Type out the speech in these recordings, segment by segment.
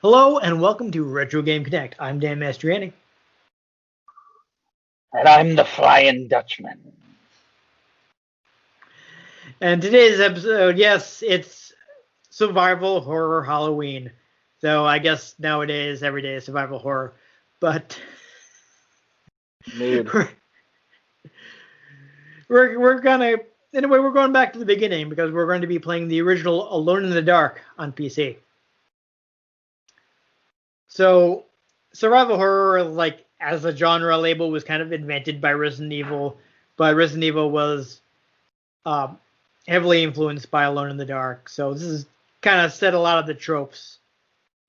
Hello and welcome to Retro Game Connect. I'm Dan Mastriani. And I'm the Flying Dutchman. And today's episode, yes, it's survival horror Halloween. So I guess nowadays every day is survival horror. But Mood. we're gonna anyway, we're going back to the beginning because we're going to be playing the original Alone in the Dark on PC. So survival horror, like as a genre label, was kind of invented by Resident Evil, but Resident Evil was um, heavily influenced by Alone in the Dark. So this is kind of set a lot of the tropes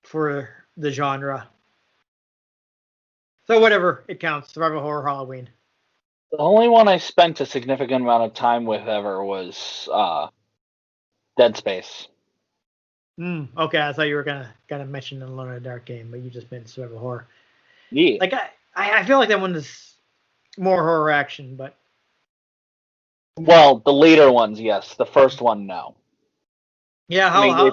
for the genre. So whatever, it counts. Survival horror Halloween. The only one I spent a significant amount of time with ever was Dead Space. Okay, I thought you were gonna mention an Alone in the Dark game, but you just meant survival horror. Yeah. Like I feel like that one is more horror action, but Well, the later ones, yes. The first one, no. yeah, I mean,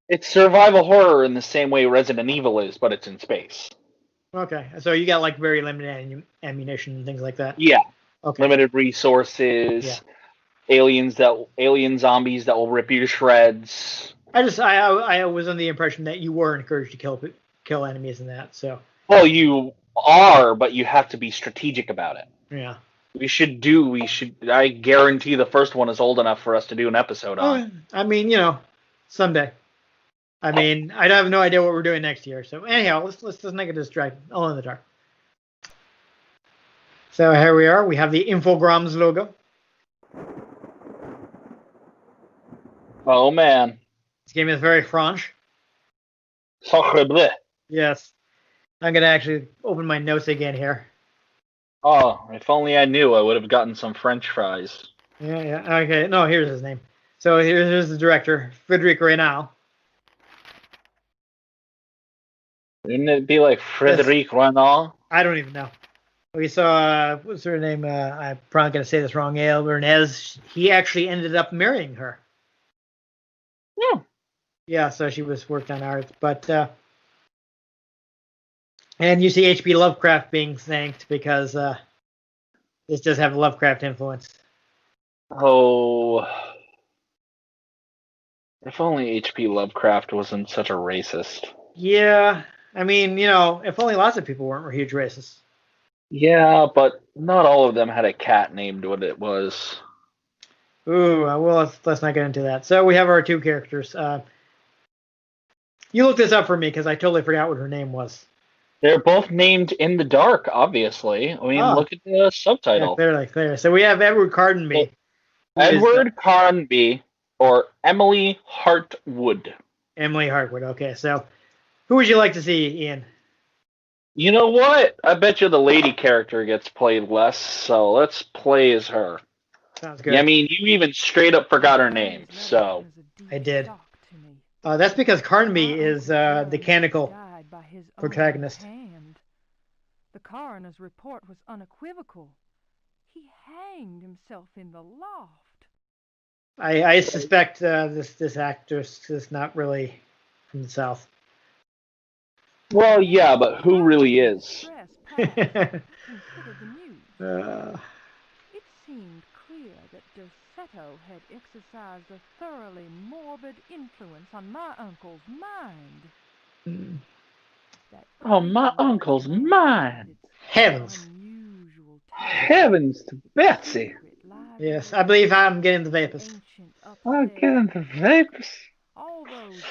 it's survival horror in the same way Resident Evil is, but it's in space. okay. So you got like very limited ammunition and things like that. Yeah. Okay. Limited resources. Yeah. Alien zombies that will rip you to shreds. I was under the impression that you were encouraged to kill enemies in that. So Well, you are, but you have to be strategic about it. yeah. I guarantee the first one is old enough for us to do an episode on. I mean, someday. I mean, I have no idea what we're doing next year. So anyhow, let's just make it distracting. All in the dark. So here we are. We have the Infograms logo. Oh man. This game is very French. Sacre bleu. Yes. I'm gonna actually open my notes again here. Oh, if only I knew, I would have gotten some French fries. Yeah. Okay. No, here's his name. So here's the director, Frédéric Reynal. Wouldn't it be like Frédéric Renaud? I don't even know. We saw what's her name? I'm probably gonna say this wrong. Gail Bernez. He actually ended up marrying her. Yeah. Yeah, so she was worked on art, but and you see H.P. Lovecraft being thanked because this does have a Lovecraft influence. Oh, if only H.P. Lovecraft wasn't such a racist. Yeah, I mean, if only lots of people weren't huge racists. Yeah, but not all of them had a cat named what it was. Ooh, well, let's not get into that. So we have our two characters. You looked this up for me because I totally forgot what her name was. They're both named in the dark, obviously. I mean, look at the subtitle. Yeah, clearly. So we have Edward Cardenby. Edward Carnby or Emily Hartwood. Emily Hartwood. Okay, so who would you like to see, Ian? You know what? I bet you the lady character gets played less, so let's play as her. Sounds good. Yeah, I mean, you even straight up forgot her name, so. I did. That's because Carnby is the canonical protagonist. The coroner's report was unequivocal. He hanged himself in the loft. I suspect this actress is not really from the South. Well, yeah, but who really is? It seemed clear that Dossetto had exercised a thoroughly morbid influence on my uncle's mind. Oh, my uncle's mind! Heavens! Heavens to Betsy! Yes, I believe I'm getting the vapors. I'm getting the vapors. All those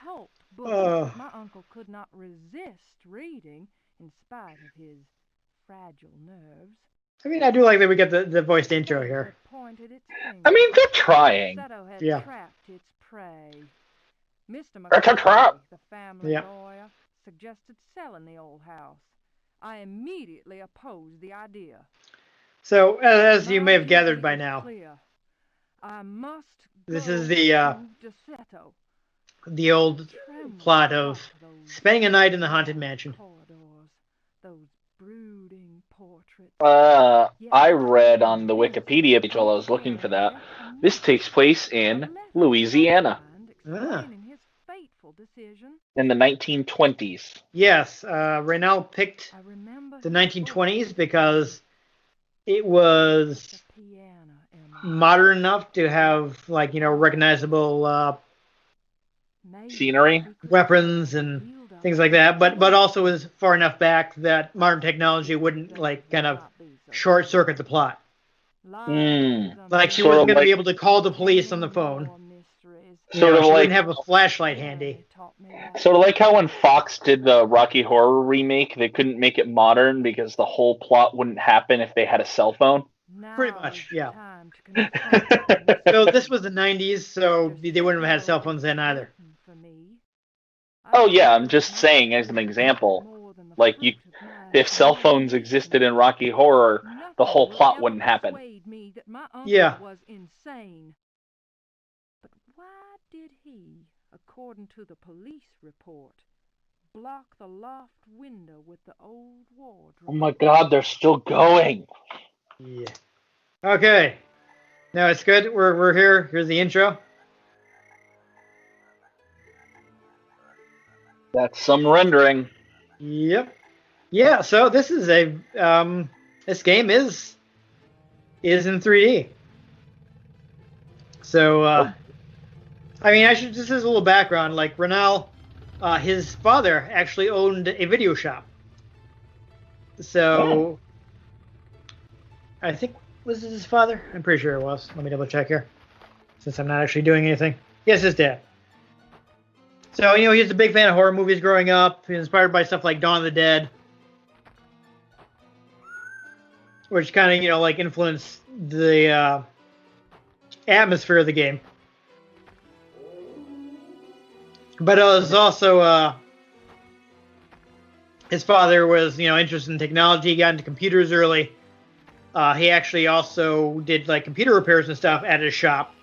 occult books my uncle could not resist reading in spite of his fragile nerves. I mean, I do like that we get the voiced intro here. I mean, they're trying. Yeah. Trapped its prey. Mr. It's a trap. The family lawyer, suggested selling the old house. I immediately opposed the idea. So, as you may have gathered by now, I must this is the old plot of spending a night in the haunted mansion. Those brooding portraits. I read on the Wikipedia page while I was looking for that. This takes place in Louisiana. Ah. decision. In the 1920s. Yes, Reynal picked I remember the his 1920s voice. because it was The piano, Emma. modern enough to have, like, recognizable Maybe Scenery? we could weapons try to and build up things a like that, but rapport. also was far enough back that modern technology wouldn't, like, kind of short circuit the plot. Like, she Sort wasn't of going to be like, able to call the police on the phone. sort of She like, wouldn't have a flashlight handy. sort of like how when Fox did the Rocky Horror remake, they couldn't make it modern because the whole plot wouldn't happen if they had a cell phone. Pretty much, yeah. So So this was the 90s, so they wouldn't have had cell phones then either. Oh yeah, I'm just saying as an example. Like if cell phones existed in Rocky Horror, the whole plot wouldn't happen. Me that my uncle Yeah. was insane. But why did he, according to the police report, block the loft window with the old wardrobe? Oh my God, they're still going. Yeah. Okay. No, it's good. We're here. Here's the intro. That's some rendering. Yep. Yeah. So this is this game is in 3D. So I mean, this is a little background. Like Renal, his father actually owned a video shop. So I think was it his father? I'm pretty sure it was. Let me double check here, since I'm not actually doing anything. Yes, his dad. So he was a big fan of horror movies growing up. He was inspired by stuff like Dawn of the Dead, which kind of like influenced the atmosphere of the game. But it was also his father was interested in technology. He got into computers early. He actually also did like computer repairs and stuff at his shop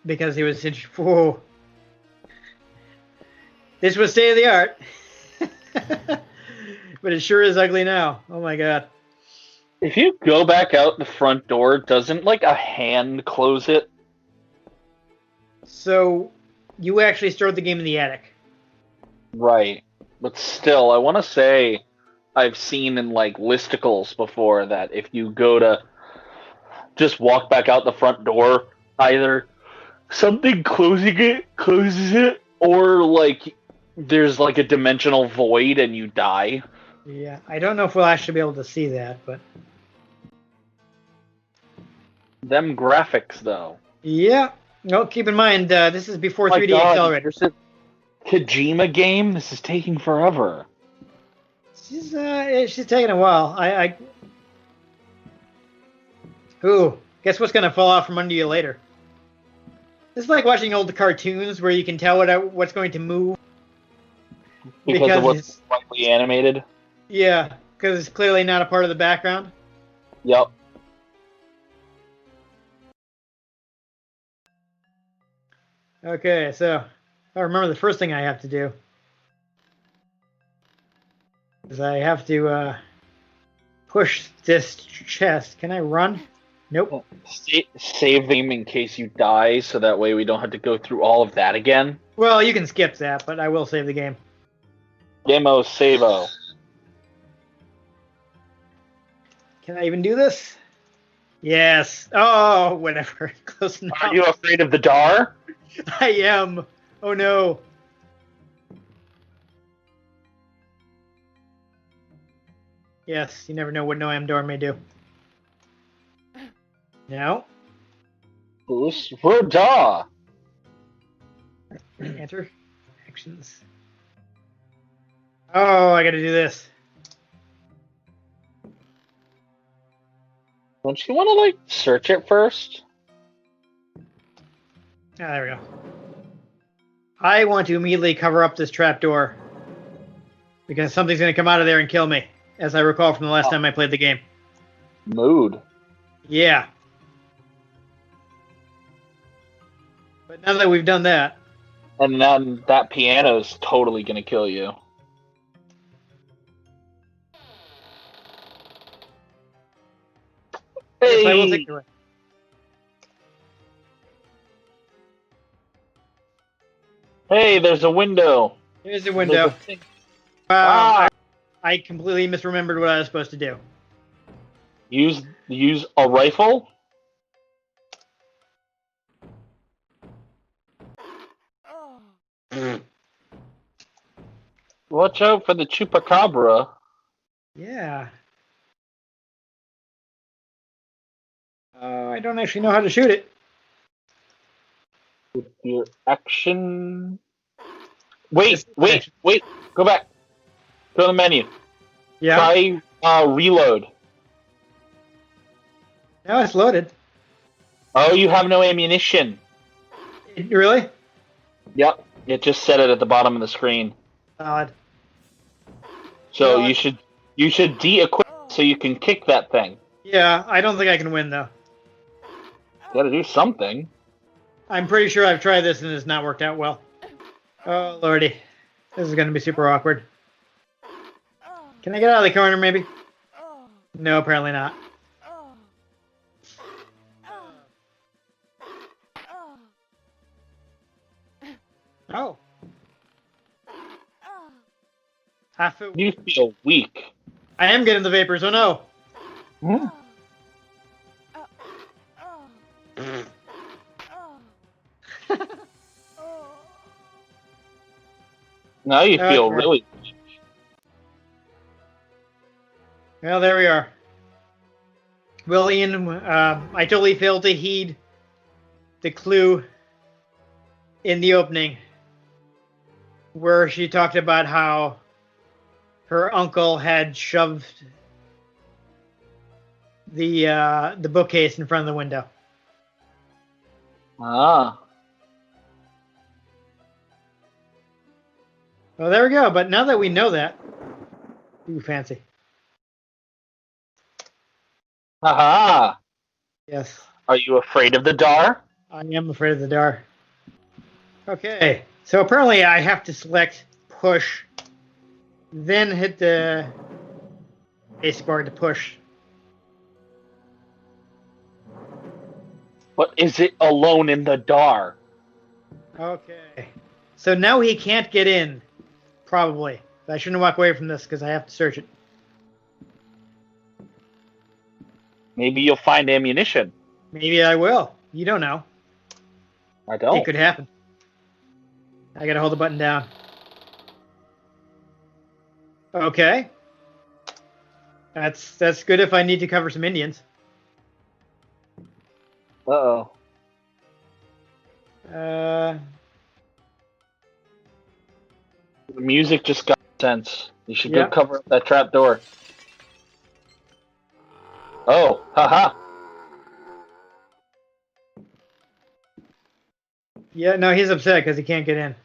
because he was interested. Whoa. This was state of the art. But it sure is ugly now. Oh my God. If you go back out the front door, doesn't like a hand close it? So you actually stored the game in the attic. Right. But still, I want to say I've seen in like listicles before that if you go to just walk back out the front door, either something closes it, or like there's like a dimensional void and you die. Yeah, I don't know if we'll actually be able to see that, but Them graphics, though. yeah. No, keep in mind this is before My 3D God, accelerators. there's a Kojima game. This is taking forever. She's taking a while. Ooh, guess what's gonna fall off from under you later? It's like watching old cartoons where you can tell what's going to move Because of what's it's slightly animated. yeah, because it's clearly not a part of the background. Yep. Okay, so I remember the first thing I have to do is I have to push this chest. Can I run? Nope. Save the game in case you die, so that way we don't have to go through all of that again. Well, you can skip that, but I will save the game. Demo savo. Can I even do this? Yes. Oh, whatever. Close enough. Are you afraid of the Dar? I am. Oh no. Yes, you never know what no am door may do. Now, Who's Roda? enter actions. Oh, I gotta do this. Don't you want to like search it first? Ah, there we go. I want to immediately cover up this trapdoor because something's gonna come out of there and kill me, as I recall from the last time I played the game. Mood. Yeah. But now that we've done that, And then that piano's totally gonna kill you. yes, I will Hey! take the risk. Hey, there's a window. Here's the There's window. a thing. Wow, Ah! I completely misremembered what I was supposed to do. Use a rifle. Watch out for the chupacabra. Yeah. I don't actually know how to shoot it. Your action. Wait, Just wait, action. wait. Go back. Go to the menu. Yeah. Try reload. Now it's loaded. Oh, you have no ammunition. Really? Yep. It just said it at the bottom of the screen. Solid. So Well, you should de-equip so you can kick that thing. yeah, I don't think I can win though. Got to do something. I'm pretty sure I've tried this and it's not worked out well. Oh lordy, this is gonna be super awkward. Can I get out of the corner maybe? No, apparently not. Oh. You feel weak. I am getting the vapors. Oh no. Hmm? Now you feel Okay. really. Well, there we are. Well, Ian, I totally failed to heed the clue in the opening where she talked about how her uncle had shoved the bookcase in front of the window. Ah. Well, there we go. But now that we know that, ooh, fancy. Haha. Yes, Are you afraid of the dark? I am afraid of the dark. Okay, so apparently I have to select push, then hit the space bar to push. But is it alone in the dark? Okay, so now he can't get in, probably. I shouldn't walk away from this because I have to search it. Maybe you'll find ammunition. Maybe I will. You don't know. I It don't. could happen. I gotta hold the button down. Okay. That's good if I need to cover some Indians. Uh-oh. Uh, The music just got tense. You should Yeah. go cover up that trap door. Oh, haha. yeah, no, he's upset because he can't get in.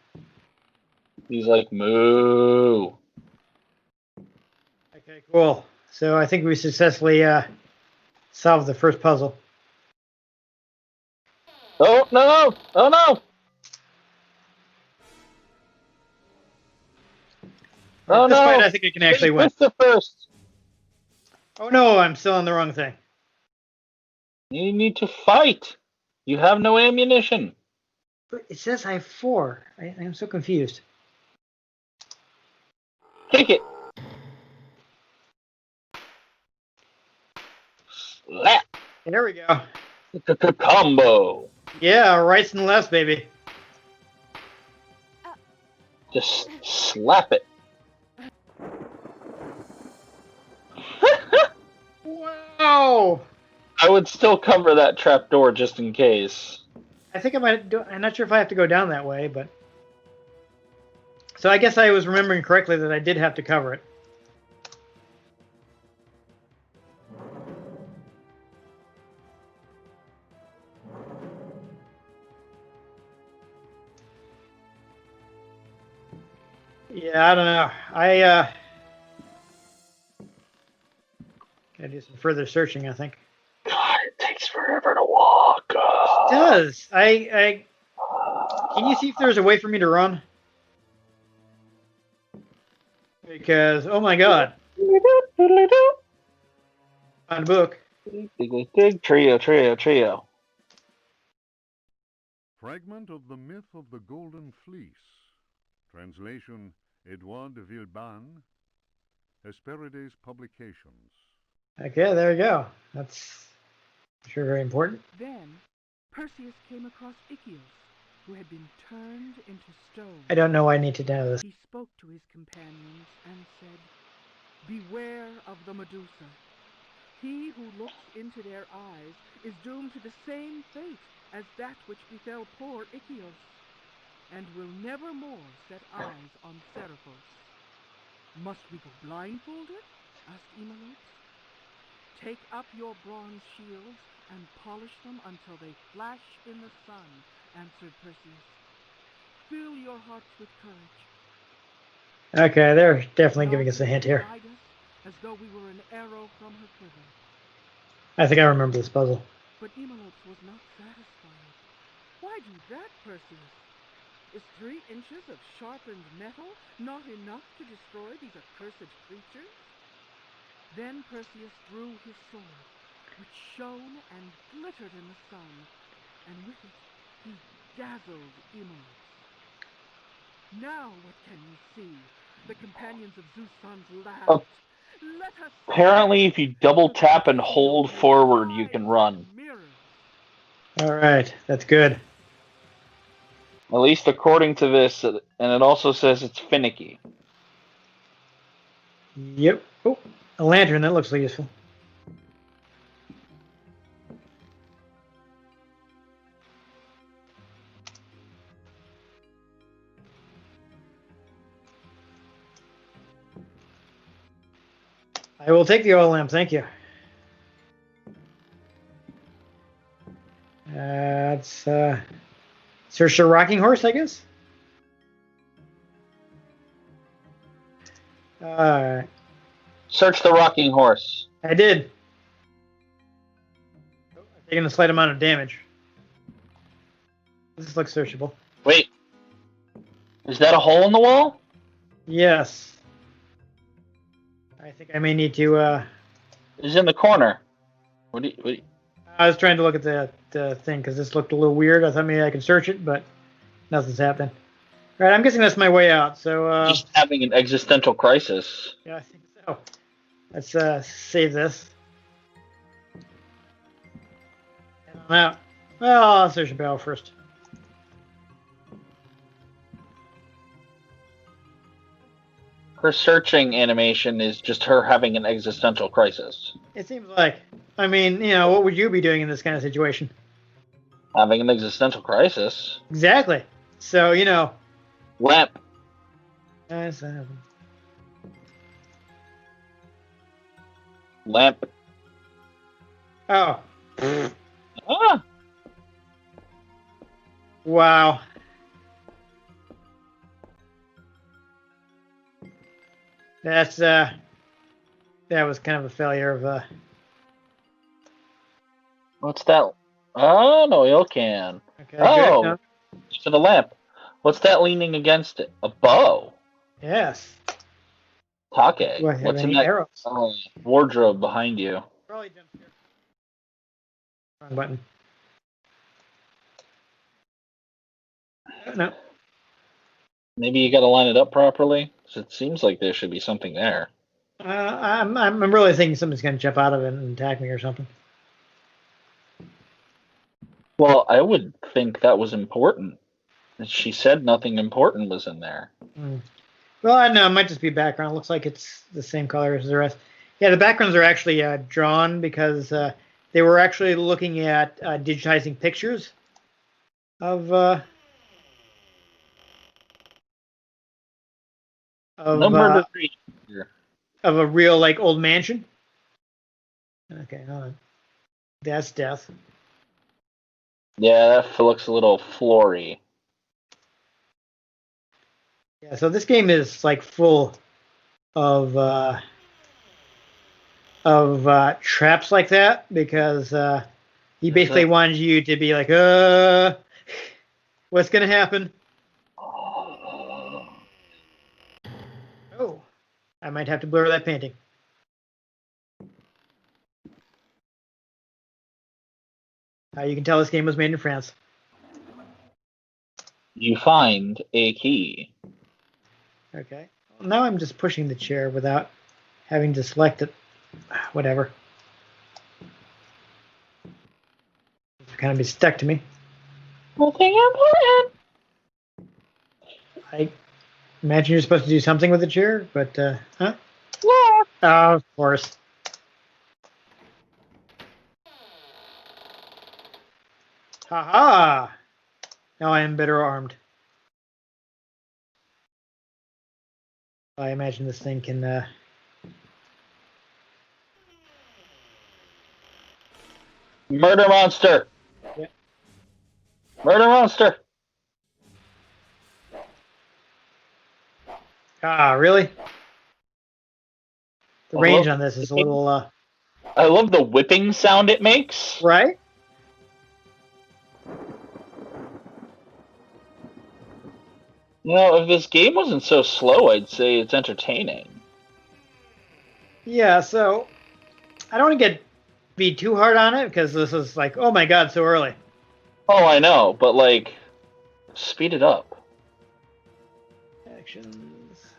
He's like, moo. Okay, cool. So I think we successfully solved the first puzzle. Oh, no! Oh, no! Oh, At this no! point, I think I can actually win. Push the first. Oh no, I'm still on the wrong thing. You need to fight. You have no ammunition. But it says I have 4. I'm so confused. Kick it. Slap. There we go. Combo. Yeah, rights and lefts, baby. Just slap it. Wow. I would still cover that trap door just in case. I think I might do. I'm not sure if I have to go down that way, but. So I guess I was remembering correctly that I did have to cover it. Yeah, I don't know. Gotta do some further searching, I think. God, it takes forever to walk. It does. Can you see if there's a way for me to run? Because, oh my god. On a book. Dig, trio. Fragment of the myth of the Golden Fleece. Translation, Edouard de Villeban, Hesperides Publications. Okay, there we go. That's sure very important. Then Perseus came across Ichios, who had been turned into stone. I don't know why I need to know this. He spoke to his companions and said, "Beware of the Medusa. He who looks into their eyes is doomed to the same fate as that which befell poor Ichios, and will never more set eyes on Seriphos." "Must we go blindfolded?" asked Emelos. "Take up your bronze shields and polish them until they flash in the sun," answered Perseus. "Fill your hearts with courage. Okay, they're definitely giving us a hint here. Guide us as though we were an arrow from her quiver." I think I remember this puzzle. But Emelos was not satisfied. "Why do that, Perseus? Is 3 inches of sharpened metal not enough to destroy these accursed creatures?" Then Perseus drew his sword, which shone and glittered in the sun, and with it he dazzled Emelos. "Now what can you see?" the companions of Zeus' sons laughed. "Let us Apparently, if you double tap and hold forward, you can run. All right, that's good. At least according to this, and it also says it's finicky. Yep. Oh, a lantern. That looks useful. I will take the oil lamp. Thank you. It's search the rocking horse, I guess. Alright. Search the rocking horse. I did. I've taken a slight amount of damage. This looks searchable. Wait. Is that a hole in the wall? Yes. I think I may need to. It's in the corner. What do you... I was trying to look at the thing because this looked a little weird. I thought maybe I could search it, but nothing's happening. All right, I'm guessing that's my way out. So Just having an existential crisis. yeah, I think so. Let's save this. Head on out. Well, I'll search the barrel first. Her searching animation is just her having an existential crisis. It seems like. I mean, what would you be doing in this kind of situation? Having an existential crisis? Exactly. So, Lamp. Lamp. Oh. Ah! Wow. That was kind of a failure of What's that? Oh, an oil can. Okay, Oh, good. No. to the lamp. What's that leaning against it? A bow. Yes. Take. Do I have What's in any that arrows? wardrobe behind you? Probably jump here. Wrong button. No. Maybe you got to line it up properly. 'Cause it seems like there should be something there. I'm really thinking something's gonna jump out of it and attack me or something. Well, I would think that was important. She said nothing important was in there. Well, I don't know. It might just be background. It looks like it's the same color as the rest. Yeah, the backgrounds are actually drawn because they were actually looking at digitizing pictures of No murder here. of a real old mansion. Okay, hold on. That's death. Yeah, that looks a little floory. Yeah, so this game is full of traps like that because he basically wanted you to be like, what's gonna happen? Oh, I might have to blur that painting. You can tell this game was made in France. You find a key. Okay. Well, now I'm just pushing the chair without having to select it. Whatever. It's kind of be stuck to me. Nothing important. I imagine you're supposed to do something with the chair, but huh? Yeah. Oh, of course. Haha! Now I am better armed. I imagine this thing can. Murder monster. Yeah. Murder monster. Ah, really? The I range love on this is a little. I love the whipping sound it makes. Right? You know, if this game wasn't so slow, I'd say it's entertaining. Yeah. So I don't want to be too hard on it because this is like, oh my god, so early. Oh, I know, but like, speed it up. Actions.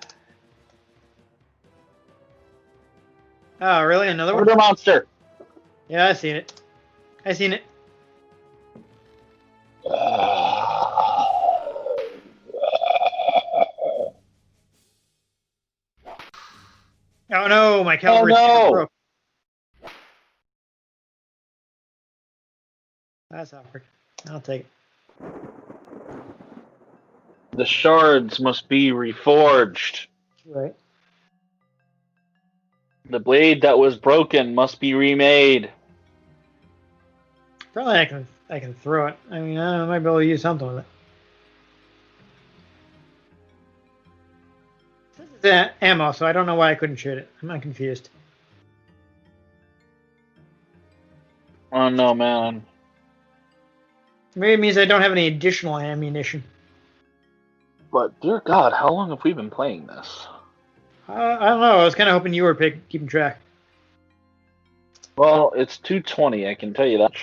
Oh, really? Another one? Murder monster. Yeah, I seen it. I seen it. Oh no, my Oh cavalry no! broke. That's awkward. I'll take it. The shards must be reforged. Right. The blade that was broken must be remade. Probably I can throw it. I mean, I might be able to use something with it. It's ammo, so I don't know why I couldn't shoot it. I'm not confused. Oh no, man. Maybe it means I don't have any additional ammunition. But dear God, how long have we been playing this? I don't know. I was kind of hoping you were keeping track. Well, it's 2:20. I can tell you that.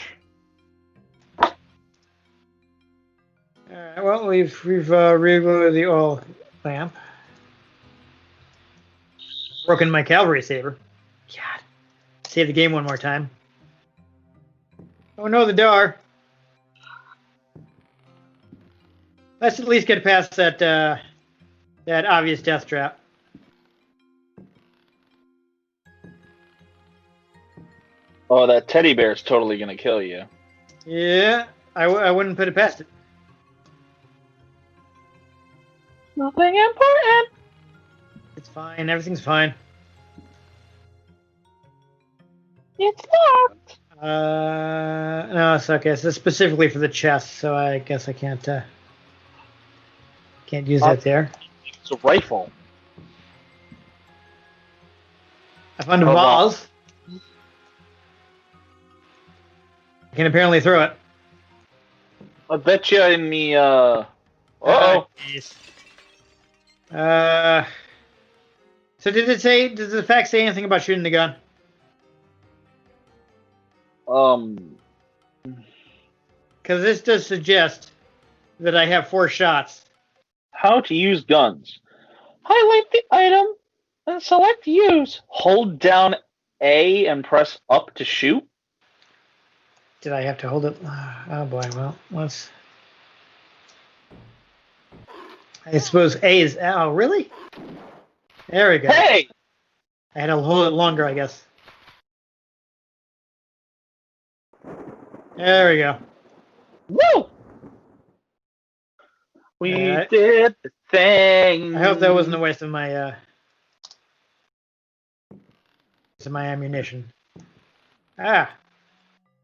Alright, well, we've reloaded the oil lamp. Broken my cavalry saber. God. Save the game one more time. Oh no, the door. Let's at least get past that that obvious death trap. Oh, that teddy bear is totally gonna kill you. Yeah, I wouldn't put it past it. Nothing important. It's fine. Everything's fine. It's locked. No, it's okay. So it's specifically for the chest, so I guess I can't use that there. It's a rifle. I found a Oh, wow. vase. I can apparently throw it. I bet you in the uh-oh. Jeez. So does the fact say anything about shooting the gun? Because this does suggest that I have 4 shots. How to use guns. Highlight the item and select use. Hold down A and press up to shoot. Did I have to hold it? Oh boy, well, let's... I suppose A is... Oh, really? There we go. Hey! I had to hold it longer, I guess. There we go. Woo! We did the thing. I hope that wasn't a waste of my ammunition. Ah,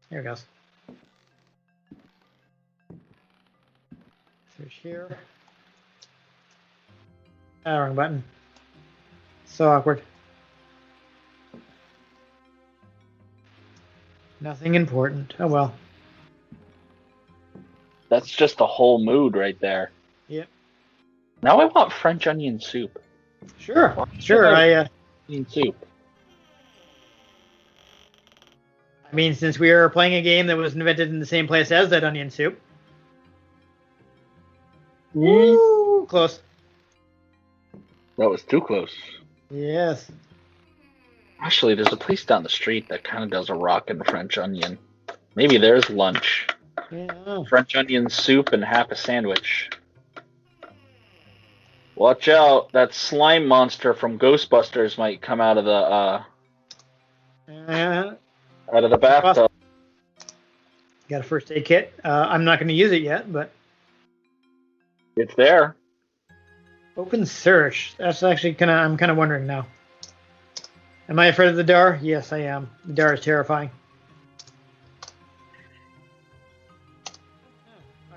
here it goes. Search here. Ah, wrong button. So awkward. Nothing important. Oh well. That's just the whole mood right there. Yep. Now I want French onion soup. Sure. Sure. Onion soup. I mean, since we are playing a game that was invented in the same place as that onion soup. Woo! Close. That was too close. Yes. Actually, there's a place down the street that kind of does a rockin' French onion. Maybe there's lunch. Yeah. French onion soup and half a sandwich. Watch out! That slime monster from Ghostbusters might come out of the Uh, bathtub. got a first aid kit. I'm not going to use it yet, but It's there. open search. That's actually I'm kind of wondering now. Am I afraid of the door? Yes, I am. The door is terrifying.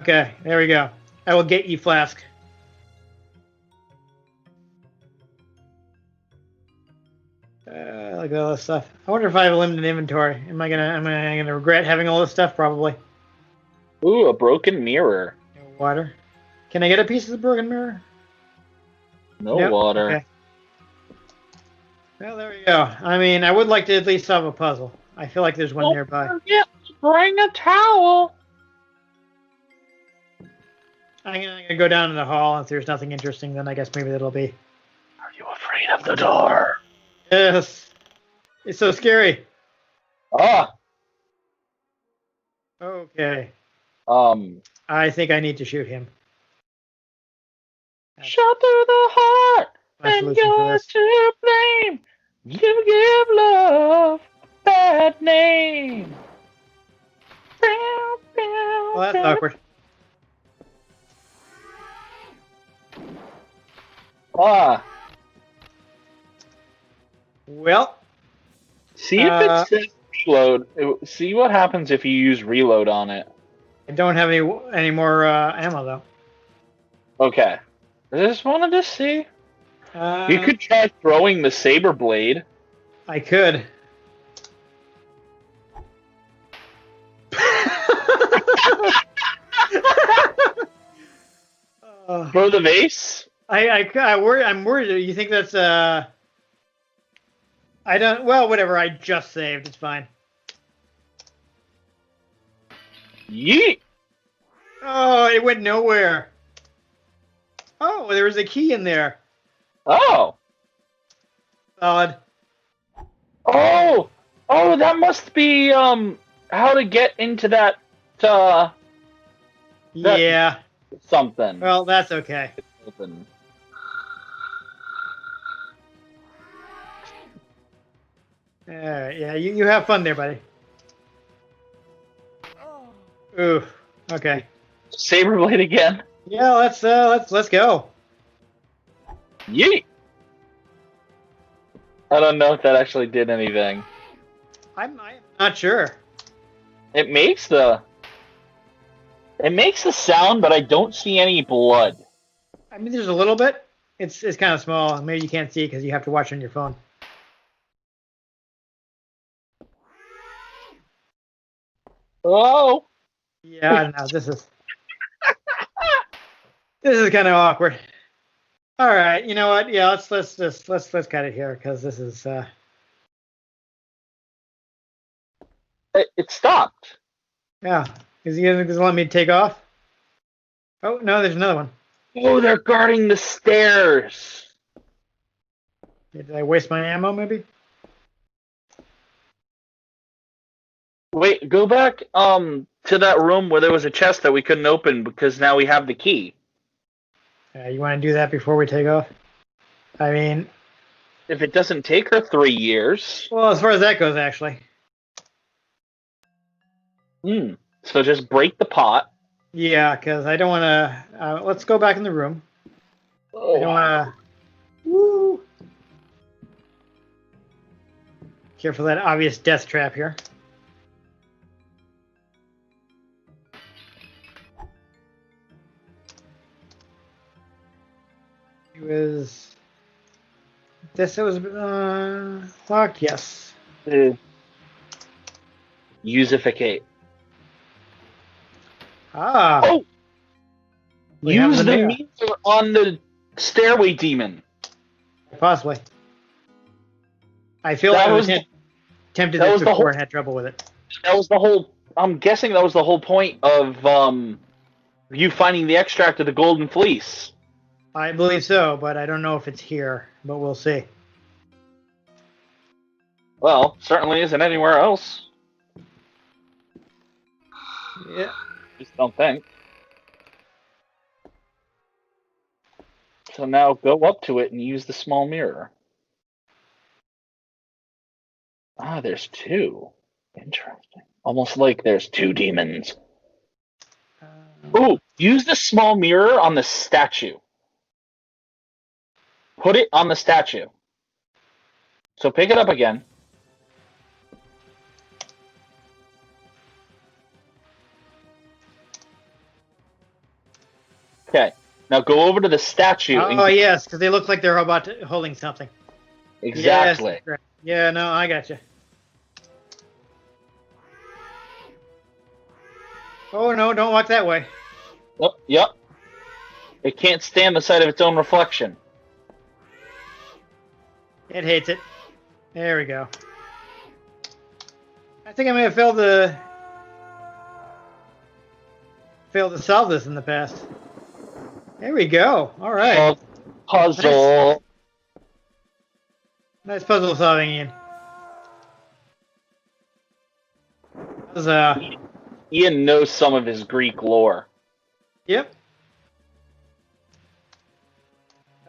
Okay, there we go. I will get you, Flask. Look at all this stuff. I wonder if I have a limited inventory. Am I gonna regret having all this stuff? Probably. Ooh, a broken mirror. No water. Can I get a piece of the broken mirror? No Nope. water. Okay. Well, there we go. I mean, I would like to at least solve a puzzle. I feel like there's one nearby. Forget to bring a towel. I'm gonna go down in the hall, and if there's nothing interesting, then I guess maybe that'll be. Are you afraid of the door? Yes. It's so scary. Ah. Okay. Um. I think I need to shoot him. Shot through the heart, My and solution for you're this. to blame. You give love a bad name. Well, that's awkward. Ah. Well, See if it says reload. See what happens if you use reload on it. I don't have any more ammo though. Okay. I just wanted to see. Uh, You could try throwing the saber blade. I could. Throw the vase? I'm worried. You think that's I don't. Well, whatever. I just saved. It's fine. Yeet! Oh, it went nowhere. Oh, there was a key in there. Oh! Solid. Oh! Oh, that must be, how to get into that, Yeah. something. Well, that's okay. Something. Alright, yeah, you have fun there, buddy. Ooh. Okay. Saber blade again. Yeah, let's go. Yeet! I don't know if that actually did anything. I'm not sure. It makes the sound, but I don't see any blood. I mean, there's a little bit. It's kind of small. Maybe you can't see it because you have to watch on your phone. Oh! Yeah, I don't know. This is kind of awkward. All right, you know what? Yeah, let's cut it here because this is. It stopped. Yeah, is he gonna let me take off? Oh no, there's another one. Oh, they're guarding the stairs. Did I waste my ammo? Maybe. Wait, go back to that room where there was a chest that we couldn't open because now we have the key. You want to do that before we take off? I mean, If it doesn't take her 3 years. well, as far as that goes, actually. So just break the pot. Yeah, because I don't want to. Let's go back in the room. I don't Oh. want to. Woo! Careful that obvious death trap here. It was. This was locked. Yes. Usificate. Ah. Oh! We have Use the the mirror. meter on the stairway demon. Possibly. I feel That I was was the- tempted that this was the before whole- and had trouble with it. That was the whole. I'm guessing that was the whole point of you finding the extract of the golden fleece. I believe so, but I don't know if it's here. But we'll see. Well, certainly isn't anywhere else. Yeah. Just don't think. So now go up to it and use the small mirror. Ah, there's two. Interesting. Almost like there's two demons. Ooh, use the small mirror on the statue. Put it on the statue. So pick it up again. Okay. Now go over to the statue. Oh yes, because they look like they're about to, holding something. Exactly. Yes. Yeah, no, I got you. Oh no, don't walk that way. Oh, yep. It can't stand the sight of its own reflection. It hates it. There we go. I think I may have failed to solve this in the past. There we go. All right. Puzzle. Nice puzzle solving, Ian. That was, Ian knows some of his Greek lore. Yep.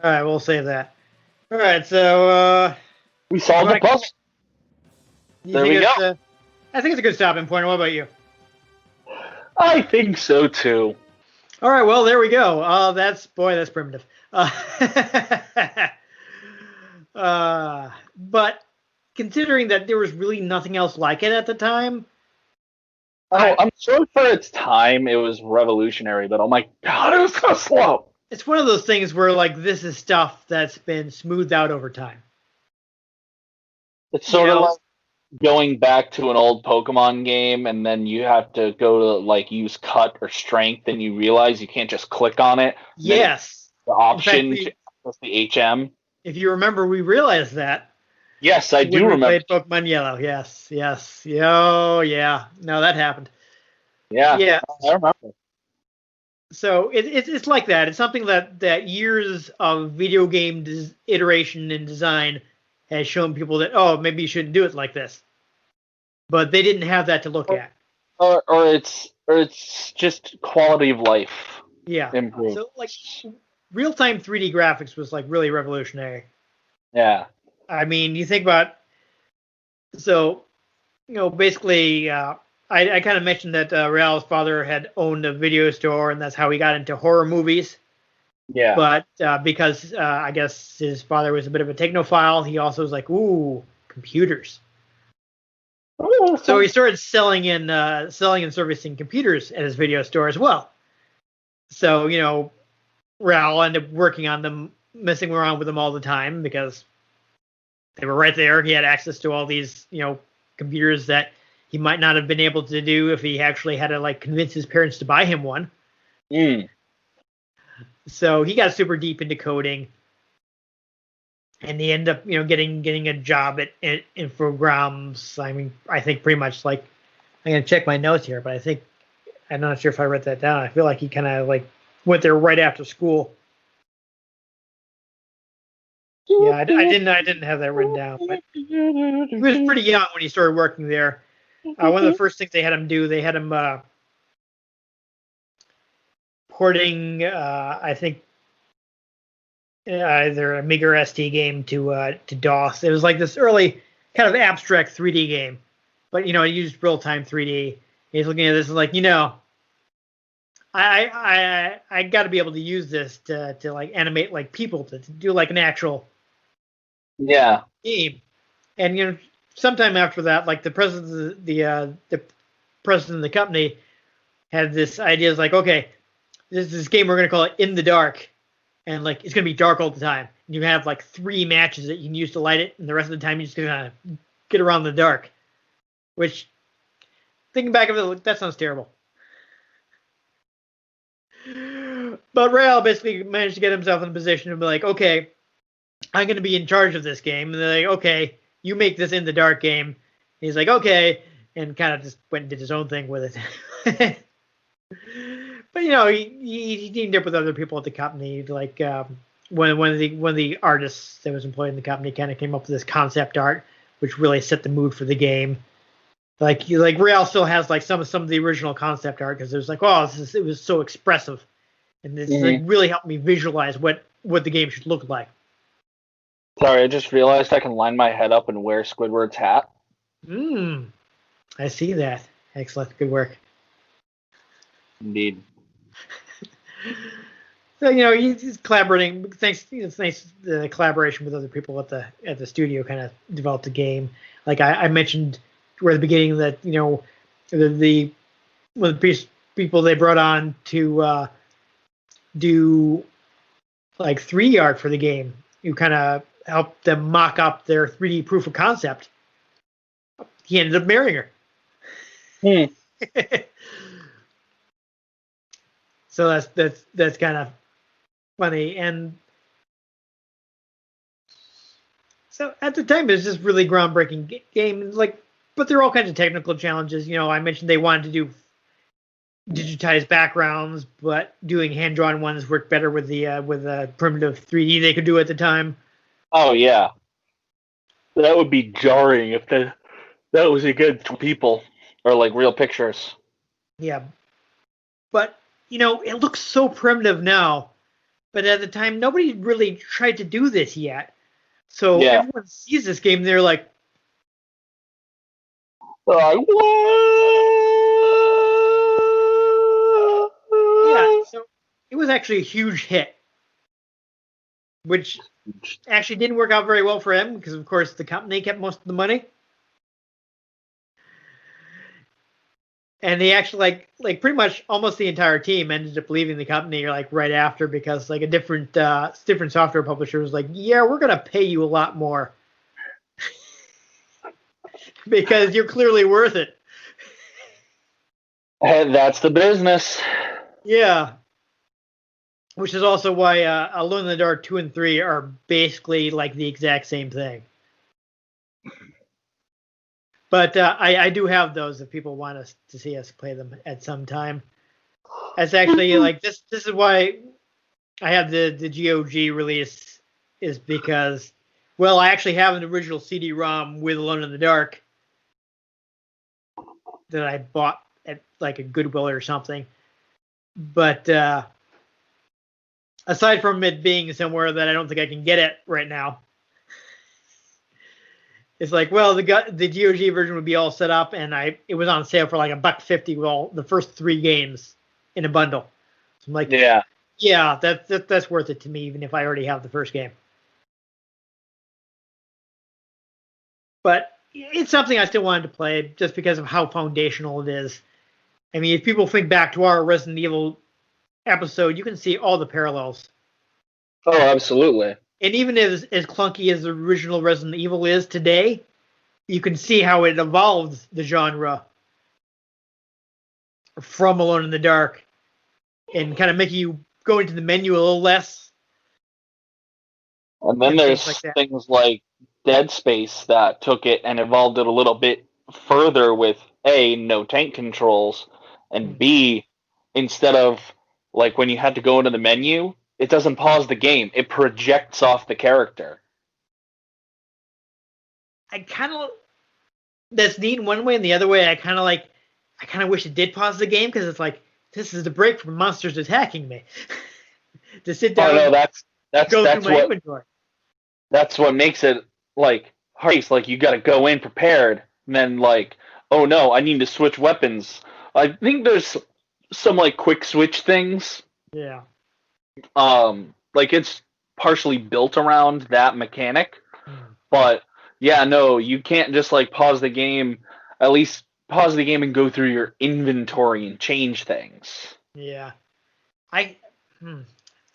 All right, we'll save that. All right, so We solved the puzzle. There we go. I think it's a good stopping point. What about you? I think so too. All right, well, there we go. That's primitive. But considering that there was really nothing else like it at the time. I'm sure for its time it was revolutionary, but oh my god, it was so slow. It's one of those things where like this is stuff that's been smoothed out over time. It's sort of like going back to an old Pokemon game, and then you have to go to like use cut or strength, and you realize you can't just click on it. Yes. The option to access the HM. If you remember, we realized that. Yes, I do remember. Played Pokemon Yellow. Yes. Oh, yeah. No, that happened. Yeah. I remember. So it's like that. It's something that years of video game iteration and design has shown people that, oh, maybe you shouldn't do it like this. But they didn't have that to look at. Or it's just quality of life. Yeah. Improved. So like real-time 3D graphics was like really revolutionary. Yeah. I mean, you think about, so, basically, I kind of mentioned that Real's father had owned a video store, and that's how he got into horror movies. Yeah. But because I guess his father was a bit of a technophile, he also was like, ooh, computers. So he started selling and servicing computers at his video store as well. So, Real ended up working on them, messing around with them all the time because they were right there. He had access to all these, computers that he might not have been able to do if he actually had to like convince his parents to buy him one. So he got super deep into coding, and he ended up, getting a job at Infogrames. I mean, I think pretty much like, I'm gonna check my notes here, but I'm not sure if I wrote that down. I feel like he kind of like went there right after school. Yeah, I didn't have that written down, but he was pretty young when he started working there. One of the first things they had him do, they had him porting, I think, either Amiga or ST game to DOS. It was like this early kind of abstract 3D game, but it used real-time 3D. He's looking at this and like, I got to be able to use this to like animate like people to do like an actual game. And sometime after that, like the president of the president of the company had this idea. It's like, okay, this game, we're gonna call it In the Dark, and like it's gonna be dark all the time. And you have like 3 matches that you can use to light it, and the rest of the time you just gonna get around the dark. Which, thinking back of it, that sounds terrible. But Real basically managed to get himself in a position to be like, okay, I'm going to be in charge of this game. And they're like, okay, you make this In the Dark game. And he's like, okay, and kind of just went and did his own thing with it. But he teamed up with other people at the company, like one of the artists that was employed in the company kind of came up with this concept art, which really set the mood for the game. Like Real still has like some of the original concept art because it was like, oh, it was so expressive, and this like really helped me visualize what the game should look like. Sorry, I just realized I can line my head up and wear Squidward's hat. I see that. Excellent, good work. Indeed. So he's collaborating. Thanks, it's nice the collaboration with other people at the studio kind of developed the game. Like I mentioned toward the beginning that the one of the people they brought on to do like 3D art for the game, you kind of helped them mock up their 3D proof of concept. He ended up marrying her. So that's kind of funny. And so at the time, it was just really groundbreaking game. But there are all kinds of technical challenges. I mentioned they wanted to do digitized backgrounds, but doing hand-drawn ones worked better with the primitive 3D they could do at the time. Oh yeah, that would be jarring if that was against people or like real pictures. Yeah, but it looks so primitive now. But at the time, nobody really tried to do this yet. So everyone sees this game, they're like, what? yeah. So it was actually a huge hit, which actually didn't work out very well for him because, of course, the company kept most of the money. And they actually like pretty much almost the entire team ended up leaving the company right after because a different software publisher was like, yeah, we're gonna pay you a lot more because you're clearly worth it. And that's the business. Yeah. Which is also why Alone in the Dark 2 and 3 are basically like the exact same thing. But I do have those if people want us to see us play them at some time. That's actually this is why I have the GOG release is because, well, I actually have an original CD-ROM with Alone in the Dark that I bought at a Goodwill or something. But aside from it being somewhere that I don't think I can get it right now, it's well, the GOG version would be all set up, and it was on sale for $1.50 with all the first 3 games in a bundle. So I'm like, yeah, that's worth it to me, even if I already have the first game. But it's something I still wanted to play just because of how foundational it is. I mean, if people think back to our Resident Evil episode, you can see all the parallels. Oh, absolutely. And even as clunky as the original Resident Evil is today, you can see how it evolved the genre from Alone in the Dark and kind of making you go into the menu a little less. And then there's things like Dead Space that took it and evolved it a little bit further with A, no tank controls, and B, instead of when you had to go into the menu, it doesn't pause the game. It projects off the character. That's neat in one way, and the other way, I kind of wish it did pause the game because it's this is the break from monsters attacking me. To sit down. Oh no, that's go through my inventory. That's what makes it hard. You got to go in prepared, and then oh no, I need to switch weapons. I think there's some quick switch things. Yeah. It's partially built around that mechanic, but yeah, no, you can't just pause the game. At least pause the game and go through your inventory and change things. Yeah, I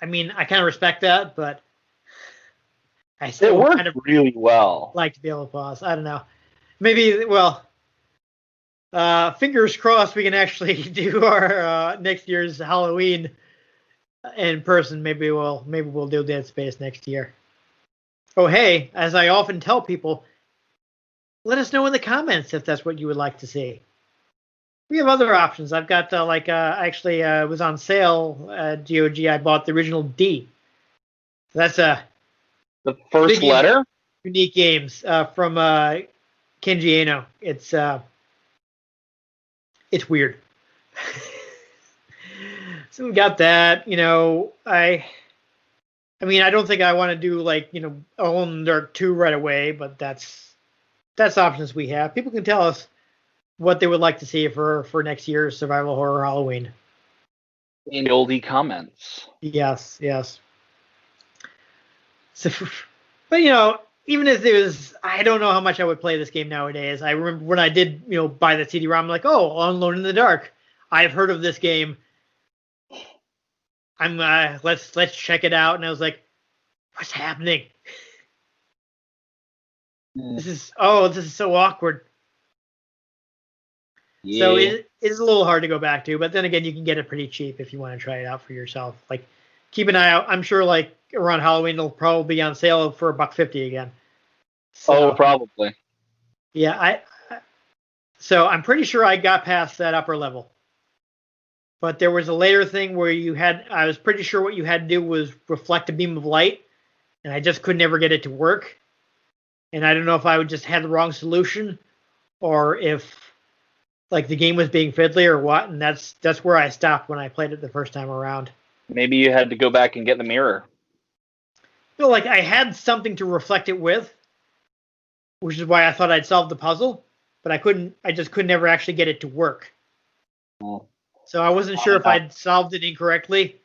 mean, I kind of respect that, but I still worked really well. Like to be able to pause. I don't know. Maybe, well, fingers crossed we can actually do our next year's Halloween in person. Maybe we'll do Dead Space next year. Oh, hey, as I often tell people, let us know in the comments if that's what you would like to see. We have other options. I've got actually it was on sale at GOG. I bought the original D. That's a The first speaking of letter? unique games from Kenji Eno. It's weird. So we got that. I mean, I don't think I want to do Alone in the Dark 2 right away, but that's options we have. People can tell us what they would like to see for next year's survival horror Halloween. In oldie comments. Yes. So, but even if it was, I don't know how much I would play this game nowadays. I remember when I did, buy the CD-ROM, I'm like, oh, Alone in the Dark. I've heard of this game. Let's check it out. And I was like, what's happening? This is so awkward. Yeah. So it is a little hard to go back to, but then again, you can get it pretty cheap if you want to try it out for yourself. Like, keep an eye out. I'm sure around Halloween it'll probably be on sale for $1.50 again. So, probably. Yeah, so I'm pretty sure I got past that upper level. But there was a later thing where I was pretty sure what you had to do was reflect a beam of light, and I just could never get it to work. And I don't know if I would just had the wrong solution, or if the game was being fiddly or what. And that's where I stopped when I played it the first time around. Maybe you had to go back and get the mirror. No, I had something to reflect it with, which is why I thought I'd solved the puzzle, but I just could never actually get it to work. Oh. So I wasn't sure if I'd solved it incorrectly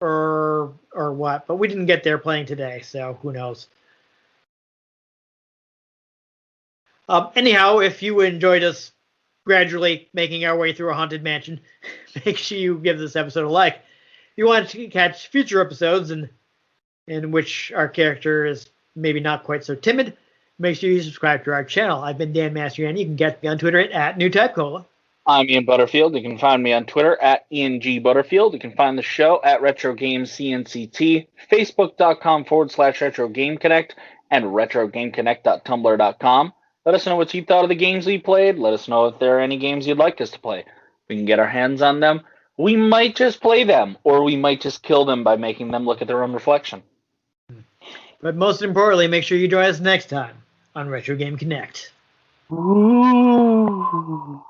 or what, but we didn't get there playing today, so who knows. Anyhow, if you enjoyed us gradually making our way through a haunted mansion, make sure you give this episode a like. If you want to catch future episodes in which our character is maybe not quite so timid, make sure you subscribe to our channel. I've been Dan Mastriani. You can get me on Twitter at NewTypeCola. I'm Ian Butterfield. You can find me on Twitter at Ian G. Butterfield. You can find the show at RetroGamesCNCT, Facebook.com/RetroGameConnect, and RetroGameConnect.tumblr.com. Let us know what you thought of the games we played. Let us know if there are any games you'd like us to play. We can get our hands on them. We might just play them, or we might just kill them by making them look at their own reflection. But most importantly, make sure you join us next time on Retro Game Connect. Ooh.